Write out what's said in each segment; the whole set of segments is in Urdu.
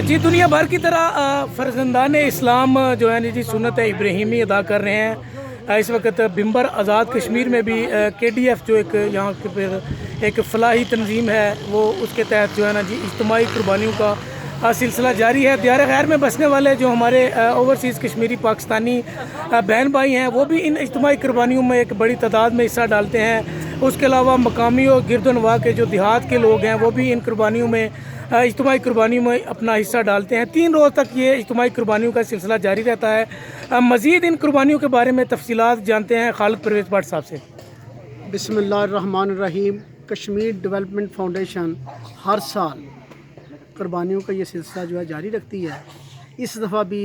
جی دنیا بھر کی طرح فرزندان اسلام جو ہے جی سنت ابراہیمی ادا کر رہے ہیں۔ اس وقت بمبر آزاد کشمیر میں بھی کے ڈی ایف جو ایک یہاں پھر ایک فلاحی تنظیم ہے وہ اس کے تحت جو ہے نا جی اجتماعی قربانیوں کا سلسلہ جاری ہے۔ دیار غیر میں بسنے والے جو ہمارے اوورسیز کشمیری پاکستانی بہن بھائی ہیں وہ بھی ان اجتماعی قربانیوں میں ایک بڑی تعداد میں حصہ ڈالتے ہیں۔ اس کے علاوہ مقامی اور گرد و نواح کے جو دیہات کے لوگ ہیں وہ بھی ان قربانیوں میں اجتماعی قربانیوں میں اپنا حصہ ڈالتے ہیں۔ 3 روز تک یہ اجتماعی قربانیوں کا سلسلہ جاری رہتا ہے۔ مزید ان قربانیوں کے بارے میں تفصیلات جانتے ہیں خالد پرویز بٹ صاحب سے۔ بسم اللہ الرحمن الرحیم۔ کشمیر ڈیولپمنٹ فاؤنڈیشن ہر سال قربانیوں کا یہ سلسلہ جو ہے جاری رکھتی ہے۔ اس دفعہ بھی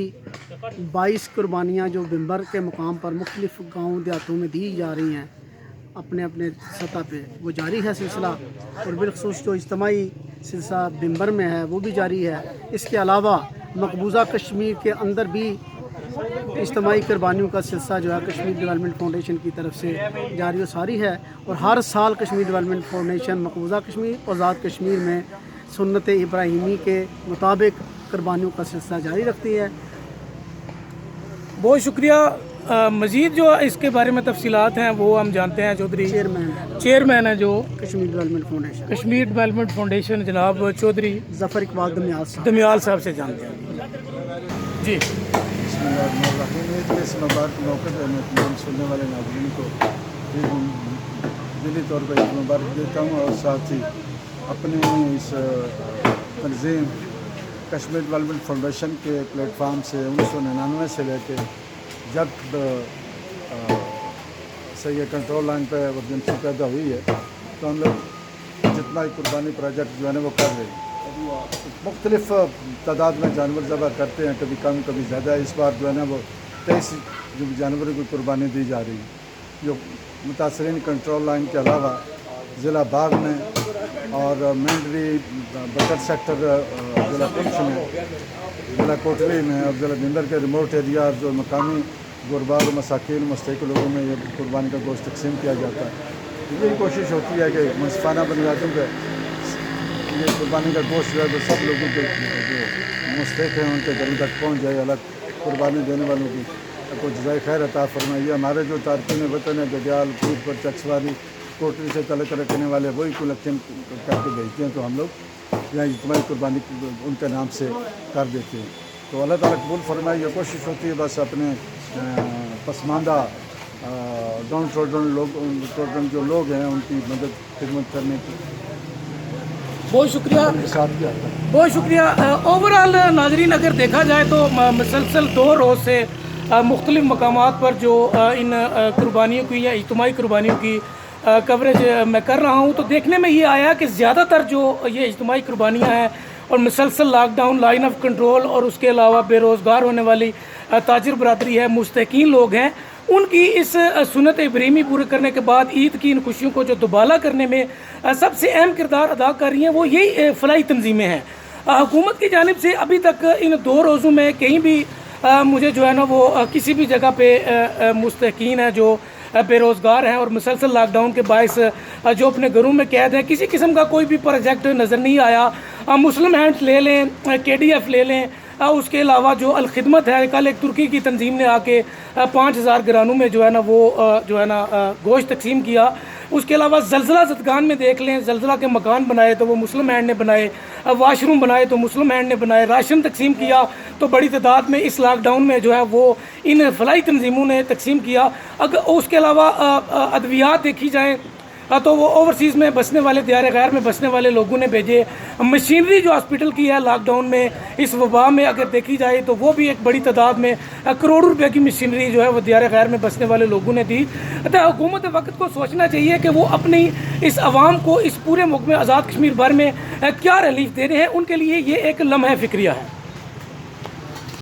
22 قربانیاں جو بمبر کے مقام پر مختلف گاؤں دیہاتوں میں دی جا رہی ہیں اپنے اپنے سطح پہ، وہ جاری ہے سلسلہ، اور بالخصوص جو اجتماعی سلسلہ بمبر میں ہے وہ بھی جاری ہے۔ اس کے علاوہ مقبوضہ کشمیر کے اندر بھی اجتماعی قربانیوں کا سلسلہ جو ہے کشمیر ڈیولپمنٹ فاؤنڈیشن کی طرف سے جاری و ساری ہے، اور ہر سال کشمیر ڈیولپمنٹ فاؤنڈیشن مقبوضہ کشمیر آزاد کشمیر میں سنت ابراہیمی کے مطابق قربانیوں کا سلسلہ جاری رکھتی ہے۔ بہت شکریہ۔ مزید جو اس کے بارے میں تفصیلات ہیں وہ ہم جانتے ہیں چودھری چیئرمین ہیں جو کشمیر ڈیولپمنٹ فاؤنڈیشن جناب چودھری ظفر اقبال دمیال صاحب سے جانتے ہیں۔ جی بسم اللہ الرحمن الرحیم۔ عید کے اس مبارک موقع پہ میں تمام سننے والے ناظرین کو دلی طور پر عید مبارک دیتا ہوں، اور ساتھ ہی اپنی اس تنظیم کشمیر ڈیولپمنٹ فاؤنڈیشن کے پلیٹ فارم سے 1999 سے لے کے جب سے یہ کنٹرول لائن پہ ایمرجنسی پیدا ہوئی ہے تو ہم لوگ جتنا قربانی پروجیکٹ جو ہے نا وہ کر رہے ہیں۔ مختلف تعداد میں جانور ذبح کرتے ہیں، کبھی کم کبھی زیادہ۔ اس بار جو ہے نا وہ 23 جانوروں کی قربانی دی جا رہی ہے، جو متاثرین کنٹرول لائن کے علاوہ ضلع باغ میں اور مینڈری بکر سیکٹر ضلع پنچ میں، ضلع کوٹلی میں اور ضلع بمبر کے ریموٹ ایریا اور جو مقامی غربا و مساکین مستحق لوگوں میں یہ قربانی کا گوشت تقسیم کیا جاتا ہے۔ یہی کوشش ہوتی ہے کہ منصفانہ بنیادوں پہ یہ قربانی کا گوشت جو ہے وہ سب لوگوں کے جو مستحق ہیں ان کے گھروں تک پہنچ جائے۔ الگ قربانی دینے والوں کی کو جزائے خیر عطا فرمائیے۔ ہمارے جو تارکین وطن ہیں گدیال، پور پر چکسواری کوٹری سے تعلق رکھنے والے وہی کلیکشن کر کے بھیجتے ہیں، تو ہم لوگ یہاں اجتماعی قربانی ان کے نام سے کر دیتے ہیں۔ تو اللہ تعالیٰ قبول فرمائے۔ یہ کوشش ہوتی ہے بس اپنے پسماندہ ڈاؤن ٹروڈن جو لوگ ہیں ان کی مدد خدمت کرنے کی۔ بہت شکریہ، بہت شکریہ۔ اوورآل ناظرین اگر دیکھا جائے تو مسلسل 2 روز سے مختلف مقامات پر جو ان قربانیوں کی یا اجتماعی قربانیوں کی کوریج میں کر رہا ہوں تو دیکھنے میں یہ آیا کہ زیادہ تر جو یہ اجتماعی قربانیاں ہیں اور مسلسل lockdown, line of control اور اس کے علاوہ بے روزگار ہونے والی تاجر برادری ہے، مستحقین لوگ ہیں، ان کی اس سنت ابراہیمی پورے کرنے کے بعد عید کی ان خوشیوں کو جو دوبالا کرنے میں سب سے اہم کردار ادا کر رہی ہیں وہ یہی فلاحی تنظیمیں ہیں۔ حکومت کی جانب سے ابھی تک ان 2 روزوں میں کہیں بھی مجھے جو ہے نا وہ کسی بھی جگہ پہ مستحقین ہیں جو بے روزگار ہیں اور مسلسل لاک ڈاؤن کے باعث جو اپنے گھروں میں قید ہیں، کسی قسم کا کوئی بھی پروجیکٹ نظر نہیں آیا۔ مسلم ہینڈ لے لیں، کے ڈی ایف لے لیں، اس کے علاوہ جو الخدمت ہے، کل ایک ترکی کی تنظیم نے آ کے 5000 گھرانوں میں جو ہے نا وہ جو ہے نا گوشت تقسیم کیا۔ اس کے علاوہ زلزلہ زدگان میں دیکھ لیں، زلزلہ کے مکان بنائے تو وہ مسلم ہینڈ نے بنائے، واش روم بنائے تو مسلم ہینڈ نے بنائے، راشن تقسیم کیا تو بڑی تعداد میں اس لاک ڈاؤن میں جو ہے وہ ان فلاحی تنظیموں نے تقسیم کیا۔ اگر اس کے علاوہ ادویات دیکھی جائیں تو وہ اوورسیز میں بسنے والے، دیار غیر میں بسنے والے لوگوں نے بھیجے۔ مشینری جو ہاسپٹل کی ہے لاک ڈاؤن میں اس وبا میں اگر دیکھی جائے تو وہ بھی ایک بڑی تعداد میں کروڑوں روپے کی مشینری جو ہے وہ دیار غیر میں بسنے والے لوگوں نے دی۔ تو حکومت وقت کو سوچنا چاہیے کہ وہ اپنی اس عوام کو اس پورے ملک میں آزاد کشمیر بھر میں کیا ریلیف دے رہے ہیں، ان کے لیے یہ ایک لمحہ فکریہ ہے۔